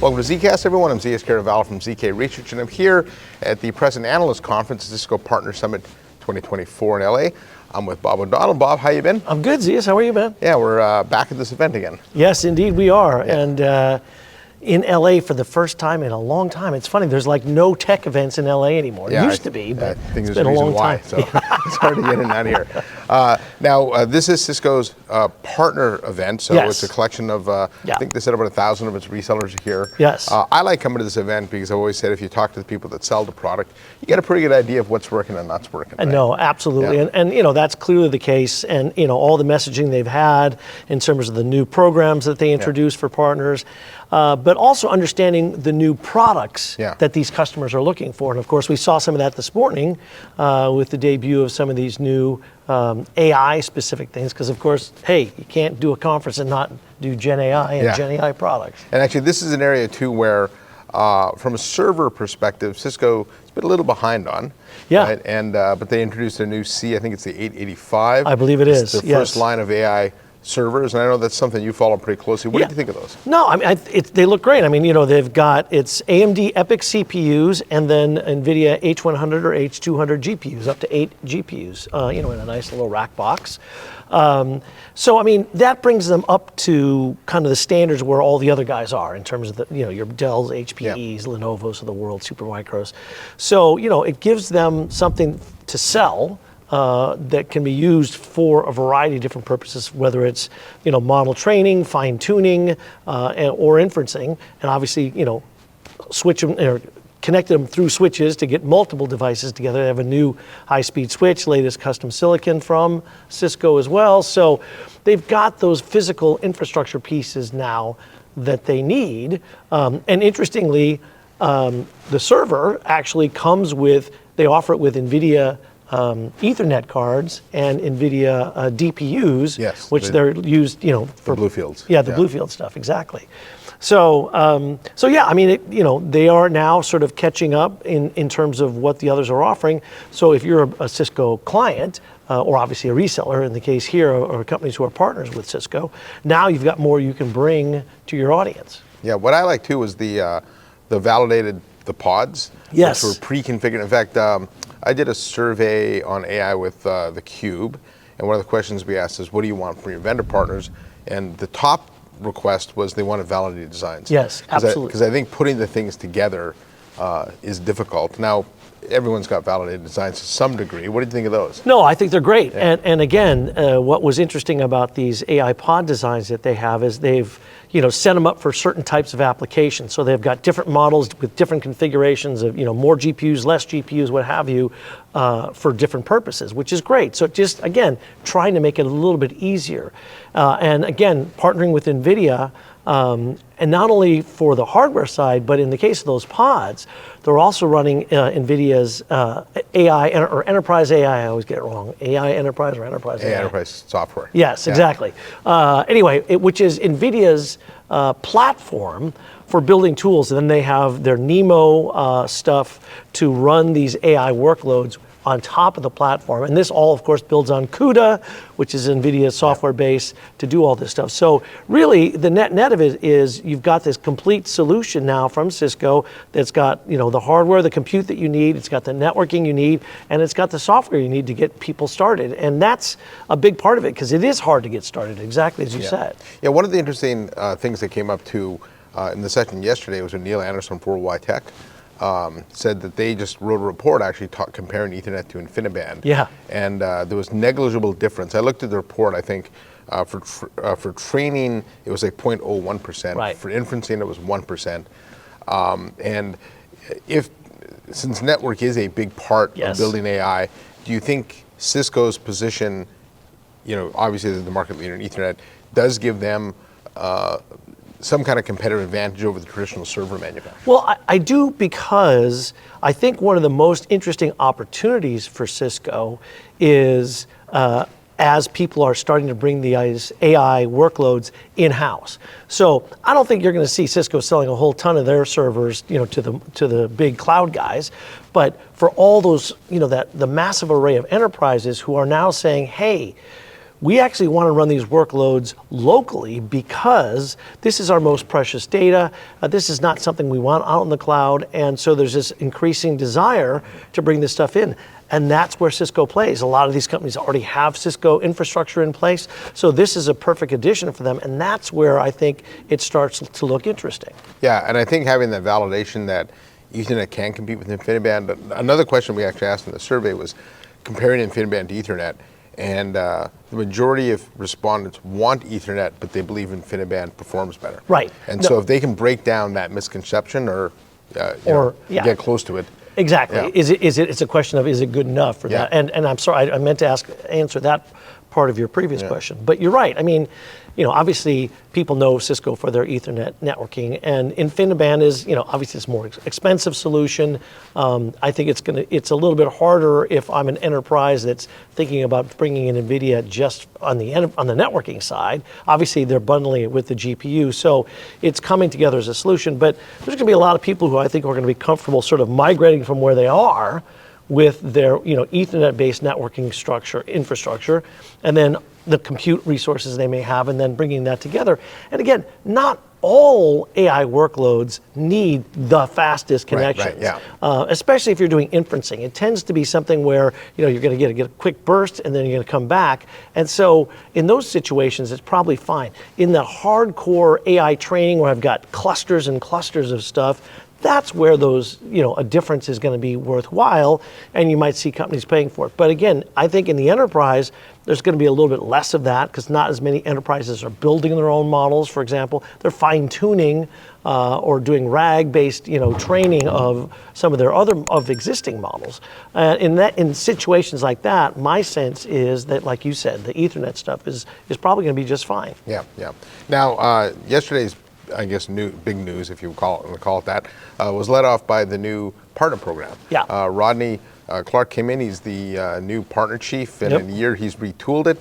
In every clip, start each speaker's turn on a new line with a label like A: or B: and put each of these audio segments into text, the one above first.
A: Welcome to ZKast, everyone. I'm ZKast from ZK Research, and I'm here at the President Analyst Conference, Cisco Partner Summit 2024 in LA. I'm with Bob O'Donnell. Bob, how you been?
B: I'm good, Zias. How are you, man?
A: Yeah, we're back at this event again.
B: Yes, indeed we are.
A: Yeah.
B: And in LA for the first time in a long time. It's funny, there's like no tech events in LA anymore.
A: Yeah,
B: it used to be, but
A: I think
B: it's
A: there's
B: been a long
A: why,
B: time.
A: So it's hard to get in and out of here. Now, this is Cisco's partner event, so
B: Yes.
A: it's a collection of, I think they said about 1,000 of its resellers are here.
B: Yes.
A: I like coming to this event because I've always said if you talk to the people that sell the product, you get a pretty good idea of what's working and not working. Right?
B: No, absolutely.
A: Yeah.
B: And you know, that's clearly the case. And you know, all the messaging they've had in terms of the new programs that they introduced for partners, but also understanding the new products that these customers are looking for. And of course, we saw some of that this morning with the debut of some of these new AI-specific things, because of course, hey, you can't do a conference and not do Gen AI and Gen AI products.
A: And actually, this is an area too where, from a server perspective, Cisco has been a little behind on.
B: Yeah.
A: Right? And but they introduced a new C, I think it's the 885.
B: I believe it is.
A: It's the first line of AI servers, and I know that's something you follow pretty closely. What do you think of those?
B: No, I mean, they look great. I mean, you know, they've got, it's AMD EPYC CPUs and then NVIDIA H100 or H200 GPUs, up to 8 GPUs, you know, in a nice little rack box. So, I mean, that brings them up to kind of the standards where all the other guys are in terms of the, you know, your Dells, HPEs, Lenovo's of the world, Supermicros. So, you know, it gives them something to sell that can be used for a variety of different purposes, whether it's, you know, model training, fine tuning, or inferencing, and obviously, you know, switch them or connect them through switches to get multiple devices together. They have a new high-speed switch, latest custom silicon from Cisco as well. So they've got those physical infrastructure pieces now that they need. And interestingly, the server actually comes with, they offer it with NVIDIA Ethernet cards and NVIDIA DPUs, which they're used, you know, for
A: Bluefields.
B: Yeah, the Bluefield stuff, exactly. So, so yeah, I mean, you know, they are now sort of catching up in terms of what the others are offering. So if you're a Cisco client, or obviously a reseller in the case here, or companies who are partners with Cisco, now you've got more you can bring to your audience.
A: Yeah, what I like too was the validated, the pods, which were pre-configured. In fact, I did a survey on AI with theCUBE, and one of the questions we asked is, what do you want from your vendor partners? And the top request was they wanted validated designs.
B: Yes, absolutely.
A: Because I think putting the things together is difficult. Now, everyone's got validated designs to some degree. What do you think of those?
B: No, I think they're great. And again, what was interesting about these AI pod designs that they have is they've, you know, set them up for certain types of applications. So they've got different models with different configurations of, you know, more GPUs, less GPUs, what have you, for different purposes, which is great. So just, again, trying to make it a little bit easier. And again, partnering with NVIDIA, and not only for the hardware side, but in the case of those pods, they're also running NVIDIA's AI, or Enterprise AI, I always get it wrong, AI Enterprise or Enterprise AI?
A: Enterprise software.
B: Yes, exactly. Anyway, which is NVIDIA's platform for building tools, and then they have their NeMo stuff to run these AI workloads on top of the platform. And this all, of course, builds on CUDA, which is NVIDIA's software base to do all this stuff. So really, the net of it is you've got this complete solution now from Cisco that's got, you know, the hardware, the compute that you need, it's got the networking you need, and it's got the software you need to get people started. And that's a big part of it, because it is hard to get started, exactly as you said.
A: Yeah, one of the interesting things that came up too in the session yesterday was when Neil Anderson from Worldwide Tech said that they just wrote a report actually comparing Ethernet to Infiniband. Yeah. And there was negligible difference. I looked at the report, I think, for training, it was like 0.01%. Right. For inferencing, it was 1%. And since network is a big part of building AI, do you think Cisco's position, you know, obviously the market leader in Ethernet, does give them some kind of competitive advantage over the traditional server manufacturer? Well,
B: I do, because I think one of the most interesting opportunities for Cisco is as people are starting to bring the AI workloads in-house. So I don't think you're going to see Cisco selling a whole ton of their servers, you know, to the big cloud guys, but for all those, you know, the massive array of enterprises who are now saying, hey, we actually want to run these workloads locally because this is our most precious data. This is not something we want out in the cloud. And so there's this increasing desire to bring this stuff in. And that's where Cisco plays. A lot of these companies already have Cisco infrastructure in place. So this is a perfect addition for them. And that's where I think it starts to look interesting.
A: Yeah, and I think having that validation that Ethernet can compete with InfiniBand. Another question we actually asked in the survey was comparing InfiniBand to Ethernet. And the majority of respondents want Ethernet, but they believe InfiniBand performs better.
B: Right.
A: And so if they can break down that misconception or get close to it.
B: Exactly.
A: Yeah.
B: It's a question of, is it good enough for that? And I'm sorry, I meant to answer that part of your previous question. But you're right. I mean, obviously people know Cisco for their Ethernet networking, and InfiniBand is, obviously it's a more expensive solution. I think it's a little bit harder if I'm an enterprise that's thinking about bringing in NVIDIA just on the networking side. Obviously they're bundling it with the GPU, so it's coming together as a solution. But there's going to be a lot of people who I think are going to be comfortable sort of migrating from where they are with their Ethernet-based networking infrastructure, and then the compute resources they may have, and then bringing that together. And again, not all AI workloads need the fastest connections, especially if you're doing inferencing. It tends to be something where you're going to get a quick burst, and then you're going to come back. And so in those situations, it's probably fine. In the hardcore AI training where I've got clusters and clusters of stuff, that's where those, a difference is going to be worthwhile, and you might see companies paying for it. But again, I think in the enterprise, there's going to be a little bit less of that because not as many enterprises are building their own models, for example. They're fine-tuning or doing RAG-based, training of some of their of existing models. In situations like that, my sense is that, like you said, the Ethernet stuff is probably going to be just fine.
A: Yeah. Now, yesterday's big news, if you call it that, was led off by the new partner program.
B: Yeah.
A: Rodney Clark came in. He's the new partner chief, and in a year he's retooled it.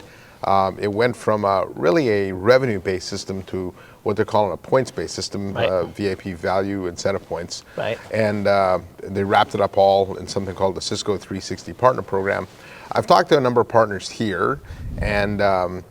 A: It went from really a revenue-based system to what they're calling a points-based system, VIP value incentive points.
B: Right.
A: And they wrapped it up all in something called the Cisco 360 Partner Program. I've talked to a number of partners here, and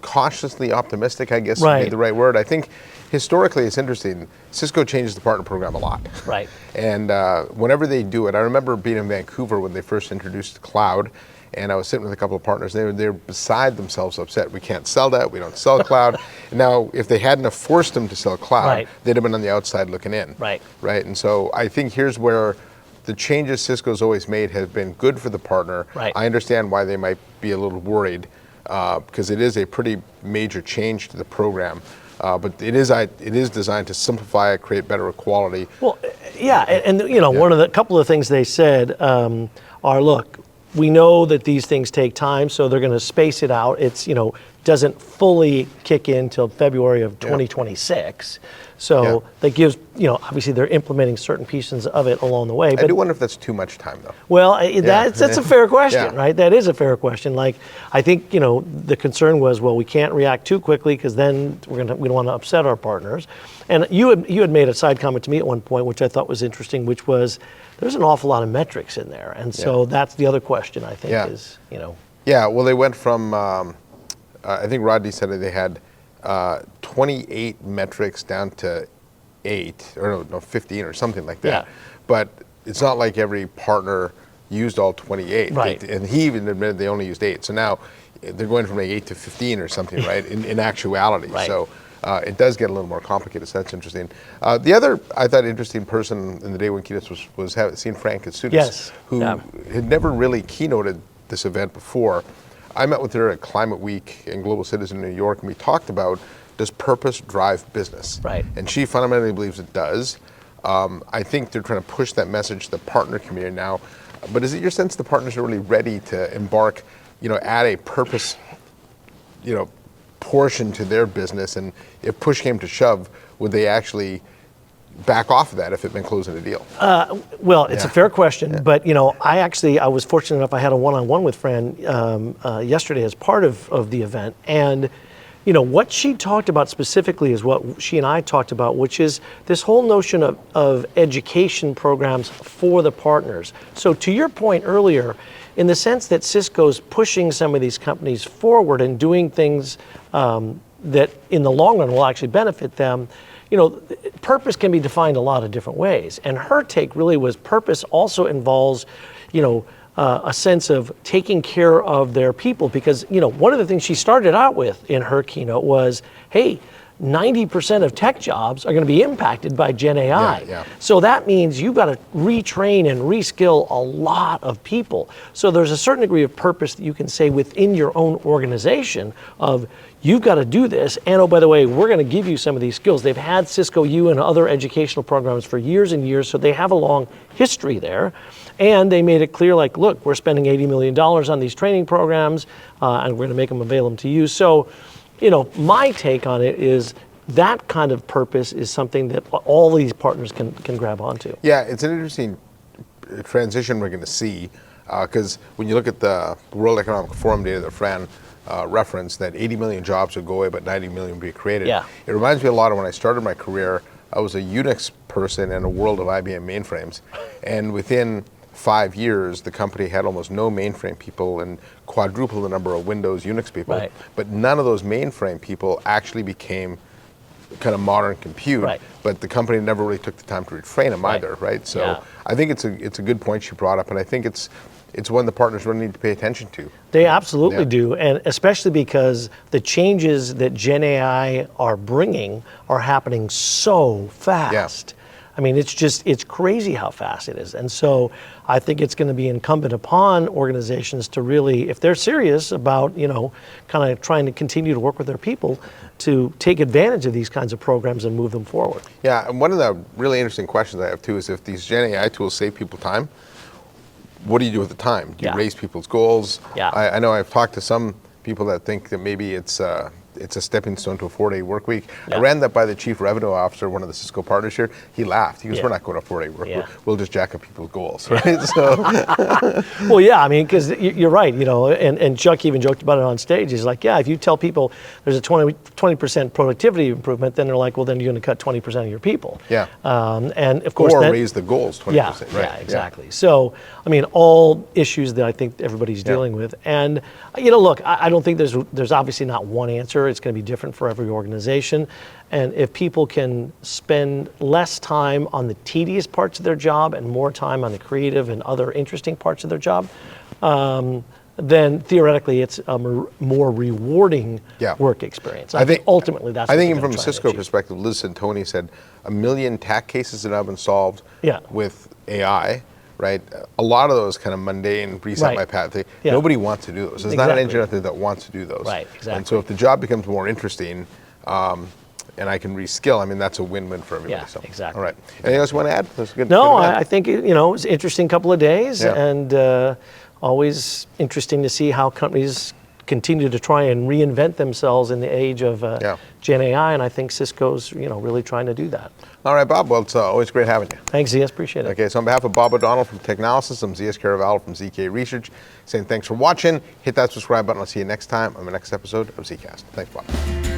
A: cautiously optimistic, I guess would be the right word. I think historically it's interesting. Cisco changes the partner program a lot.
B: Right.
A: And whenever they do it, I remember being in Vancouver when they first introduced cloud, and I was sitting with a couple of partners. They're beside themselves upset. We can't sell that. We don't sell cloud. Now, if they hadn't have forced them to sell cloud, they'd have been on the outside looking in. Right. And so I think here's where the changes Cisco's always made have been good for the partner. I understand why they might be a little worried, because it is a pretty major change to the program, but it is designed to simplify it, create better quality.
B: Well, and one of the couple of things they said are, look, we know that these things take time, so they're going to space it out. It's doesn't fully kick in till February of 2026. So that gives, obviously they're implementing certain pieces of it along the way.
A: But I do wonder if that's too much time, though.
B: Well, that's a fair question, right? That is a fair question. Like, I think, the concern was, well, we can't react too quickly because then we don't want to upset our partners. And you had made a side comment to me at one point, which I thought was interesting, which was there's an awful lot of metrics in there. And so that's the other question, I think, is,
A: Yeah, well, they went from, I think Rodney said that they had 28 metrics down to 8, or no, 15 or something like that. But it's not like every partner used all 28. And he even admitted they only used 8. So now they're going from 8 to 15 or something, right, in actuality. So it does get a little more complicated, so that's interesting. The other, I thought, interesting person in the day when Keynotes was seeing Frank Katsoudis, who had never really keynoted this event before. I met with her at Climate Week and Global Citizen in New York, and we talked about, does purpose drive business? And she fundamentally believes it does. I think they're trying to push that message to the partner community now. But is it your sense the partners are really ready to embark, add a purpose, portion to their business? And if push came to shove, would they actually back off of that if it meant closing a deal?
B: Well, it's a fair question, but I was fortunate enough. I had a one-on-one with Fran yesterday as part of the event, and what she talked about specifically is what she and I talked about, which is this whole notion of education programs for the partners. So to your point earlier, in the sense that Cisco's pushing some of these companies forward and doing things that in the long run will actually benefit them, purpose can be defined a lot of different ways. And her take really was purpose also involves, a sense of taking care of their people, because one of the things she started out with in her keynote was, hey, 90% of tech jobs are going to be impacted by Gen AI.
A: Yeah.
B: So that means you've got to retrain and reskill a lot of people. So there's a certain degree of purpose that you can say within your own organization of, you've got to do this, and oh, by the way, we're going to give you some of these skills. They've had Cisco U and other educational programs for years and years, so they have a long history there. And they made it clear, like, look, we're spending $80 million on these training programs, and we're going to make them available to you. So, my take on it is that kind of purpose is something that all these partners can grab onto.
A: Yeah, it's an interesting transition we're going to see, because when you look at the World Economic Forum data that Fran referenced, that 80 million jobs would go away, but 90 million would be created.
B: Yeah.
A: It reminds me a lot of when I started my career. I was a Unix person in a world of IBM mainframes, and within 5 years, the company had almost no mainframe people and quadrupled the number of Windows Unix people.
B: Right.
A: But none of those mainframe people actually became kind of modern compute.
B: Right.
A: But the company never really took the time to retrain them either, right? So
B: Yeah.
A: I think it's a good point she brought up, and I think it's one the partners really need to pay attention to.
B: They absolutely do, and especially because the changes that Gen AI are bringing are happening so fast. I mean, it's crazy how fast it is. And so I think it's going to be incumbent upon organizations to really, if they're serious about, kind of trying to continue to work with their people, to take advantage of these kinds of programs and move them forward.
A: Yeah, and one of the really interesting questions I have too is, if these Gen AI tools save people time, what do you do with the time? Do you raise people's goals?
B: Yeah.
A: I know I've talked to some people that think that maybe it's a stepping stone to a 4-day work week.
B: Yeah.
A: I ran that by the chief revenue officer, one of the Cisco partners here. He laughed. He goes,
B: Yeah.
A: we're not going to 4-day work.
B: Yeah.
A: We'll just jack up people's goals, right? So,
B: Well, yeah, I mean, because you're right, and Chuck even joked about it on stage. He's like, yeah, if you tell people there's a 20% productivity improvement, then they're like, well, then you're going to cut 20% of your people.
A: Yeah.
B: And of course,
A: or raise the goals 20%.
B: Yeah,
A: right?
B: yeah, exactly. So, I mean, all issues that I think everybody's dealing with. And, look, I don't think there's obviously not one answer. It's going to be different for every organization. And if people can spend less time on the tedious parts of their job and more time on the creative and other interesting parts of their job, then theoretically it's a more rewarding work experience. I think ultimately that's.
A: I think even from a Cisco perspective, Liz Santoni said 1 million TAC cases that have been solved with AI. Right, a lot of those kind of mundane reset my path. Nobody wants to do those. There's not an engineer out there that wants to do those.
B: Right, exactly.
A: And so if the job becomes more interesting, and I can reskill, I mean, that's a win-win for everybody.
B: Yeah,
A: so.
B: exactly.
A: All right. Anything else you want to add? That's good.
B: No,
A: good
B: I think it was an interesting couple of days, and always interesting to see how companies continue to try and reinvent themselves in the age of Gen AI, and I think Cisco's really trying to do that.
A: All right, Bob. Well, it's always great having you.
B: Thanks, ZS. Appreciate it.
A: Okay, so on behalf of Bob O'Donnell from TECHnalysis, I'm ZS Caravallo from ZK Research, saying thanks for watching. Hit that subscribe button. I'll see you next time on the next episode of ZKast. Thanks, Bob.